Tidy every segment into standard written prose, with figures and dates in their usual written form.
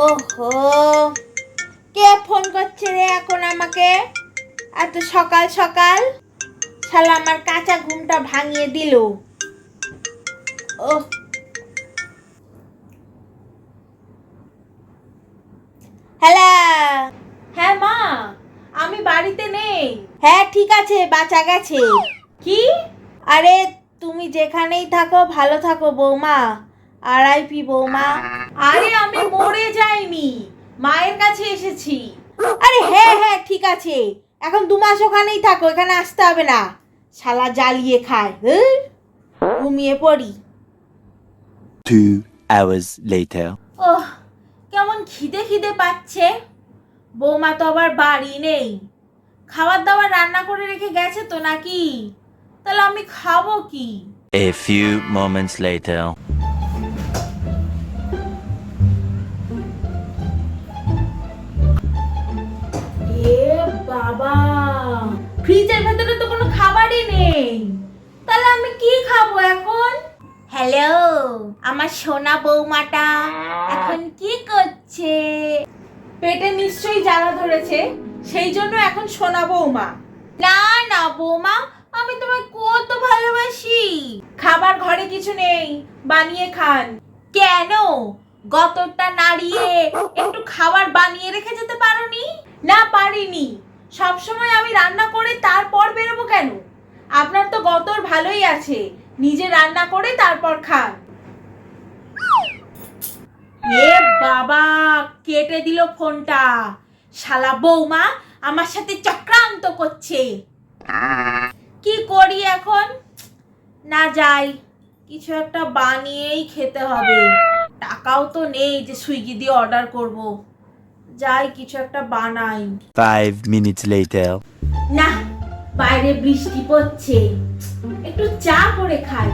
ওহো, কে ফোন করছে রে এখন আমাকে এত সকাল সকাল? শালা আমার কাঁচা ঘুমটা ভাঙিয়ে দিল। ওহ, হ্যালো। হ্যাঁ মা, আমি বাড়িতে নেই। হ্যাঁ ঠিক আছে, বাঁচা গেছে। কি? আরে তুমি যেখানেই থাকো ভালো থাকো বৌমা। আরআইপি বৌমা। আরে আমি মরে যাইনি, মায়ের কাছে এসেছি। আরে হ্যাঁ হ্যাঁ ঠিক আছে, এখন 2 মাস ওখানেই থাকো, এখানে আসতে হবে না। শালা জ্বালিয়ে খায়। ঘুমিয়ে পড়ি। 2 hours later. ওহ, কেমন খিদে খিদে পাচ্ছে। বৌমা তো আবার বাড়ি নেই। খাবার দাবার রান্না করে রেখে গেছে তো নাকি? তাহলে আমি খাবো কি? A few moments later. এ বাবা, ফ্রিজের ভেতরে তো কোনো খাবারই নেই। তাহলে আমি কি খাবো এখন? হ্যালো, আমার সোনা বৌমাটা এখন কি করছে? পেটে নিশ্চয়ই জ্বালা ধরেছে, সেই জন্য এখন সোনা বৌমা। না না বৌমা, আমি তোমায় কত ভালোবাসি। খাবার ঘরে কিছু নেই, বানিয়ে খান। কেন? গতরটা নাড়িয়ে একটু খাবার বানিয়ে রেখে যেতে পারোনি? না পারিনি, সবসময় আমি রান্না করে তারপর বেরোবো কেন? আপনার তো গতর ভালোই আছে, নিজে রান্না করে তারপর খান। এ বাবা, কেটে দিল ফোনটা। শালা বৌমা আমার সাথে চক্রান্ত করছে। কি করি এখন? না যাই, কিছু একটা বানিয়েই খেতে হবে। টাকাও তো নেই যে সুইগি দিয়ে অর্ডার করব। যাই কিছু একটা বানাই। 5 minutes later. না, বাইরে বৃষ্টি পড়ছে, একটু চা করে খাই।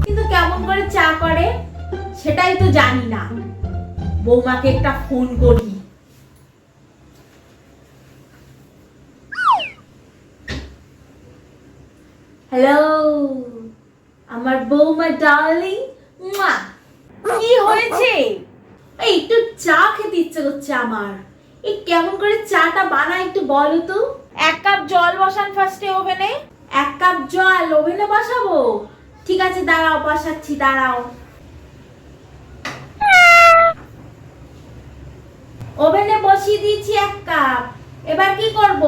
কিন্তু কেমন করে চা করে সেটাই তো জানি না। বৌমাকে একটা ফোন করি। হ্যালো, আমার বৌমা ডার্লিং। কি হয়েছে? এই একটু চা খেতে ইচ্ছে করছে আমার। এই কেমন করে চাটা বানাই একটু বলো তো। 1 কাপ জল বসান ফার্স্টে ওভেনে। 1 কাপ জল ওভেনে বসাবো? ঠিক আছে দাঁড়াও, বসাচ্ছি দাঁড়াও। ওভেনে বসিয়ে দিয়েছি 1 কাপ। এবার কি করব?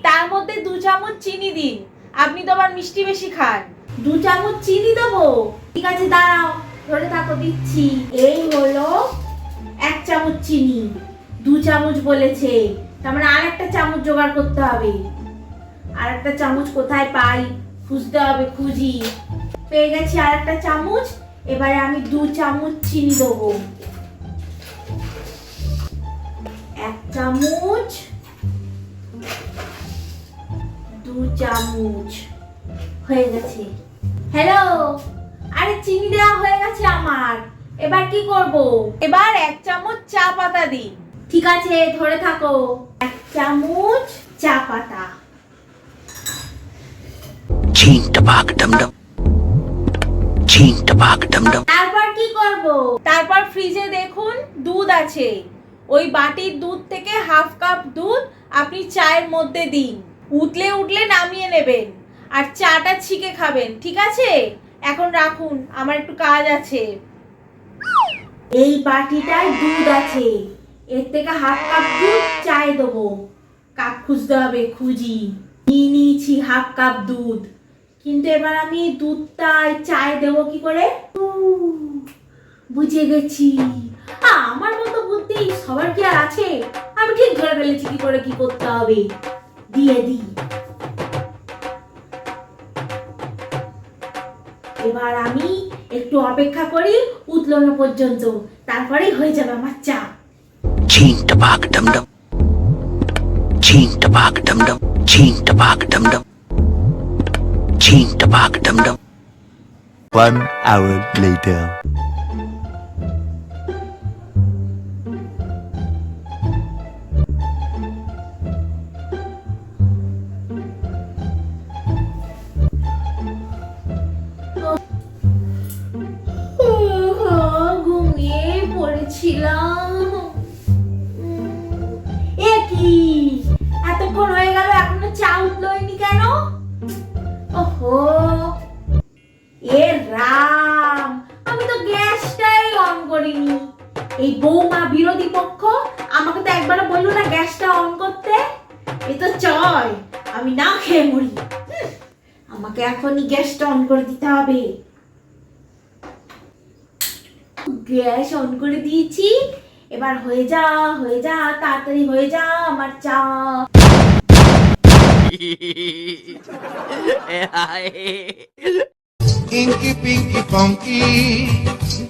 তার মধ্যে 2 চামচ চিনি দিন, আপনি তো আবার মিষ্টি বেশি খান। 2 চামচ চিনি দেবো? ঠিক আছে দাঁড়াও, ধরে থাকো দিচ্ছি। এই হলো 1 চামচ চিনি। 2 চামচ বলেছে, তার মানে আর একটা চামচ জোগাড় করতে হবে। আর একটা চামচ কোথায় পাই, খুঁজতে হবে, খুঁজি। পেয়ে গেছি আর একটা চামচ। এবারে আমি 2 চামচ চিনি দেবো। 1 চামচ, 2 চামচ হয়ে গেছে। হ্যালো, আরে চিনি দেওয়া হয়ে গেছে আমার। এবার কি করব? এবার 1 চামচ চা পাতা দিন। ঠিক আছে ধরে থাকো। 1 চামচ চা পাতা। Ching tabak dum dum. Ching tabak dum dum. তারপর কি করব? তারপর ফ্রিজে দেখুন দুধ আছে, ওই বাটির দুধ থেকে 1/2 কাপ দুধ আপনি চায়ের মধ্যে দিন। উতলে উঠলে নামিয়ে নেবেন আর চাটা ছিকে খাবেন, ঠিক আছে? এখন রাখুন, আমার একটু কাজ আছে। এই বাটিটায় দুধ আছে, এর থেকে 1/2 কাপ দুধ চায়ে দেবো। কাপ খুঁজতে হবে, খুঁজি। নিয়ে নিয়েছি 1/2 কাপ দুধ, কিন্তু এবার আমি এই দুধটা চায়ে দেবো কি করে? বুঝে গেছি। আমার মতো বুদ্ধি সবার কি আর আছে? আমি ঠিক ধরে ফেলেছি কি করে কি করতে হবে। দিয়ে দিই। এবার আমি একটু অপেক্ষা করি উতলানো পর্যন্ত, তারপরেই হয়ে যাবে আমার চা। Ching tabak dum dum. Ching tabak dum dum. Ching tabak dum dum. Ching tabak dum dum. 1 hour later. ঘুমিয়ে পড়েছিলাম। এতক্ষণ হয়ে গেল এখনো চা উঠলোইনি কেন? ওহো, এ রাম, আমি তো গ্যাসটাই অন করিনি। এই বৌমা বিরোধী পক্ষ আমাকে তো একবারও বললো না গ্যাসটা অন করতে। এ তো চয় আমি না খেয়ে মরি। আমাকে এখনই গ্যাসটা অন করে দিতে হবে। গ্যাস অন করে দিয়েছি, এবার হয়ে যা তাড়াতাড়ি হয়ে যা আমার চা। Inky Pinky Funky,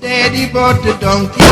Daddy bought the donkey.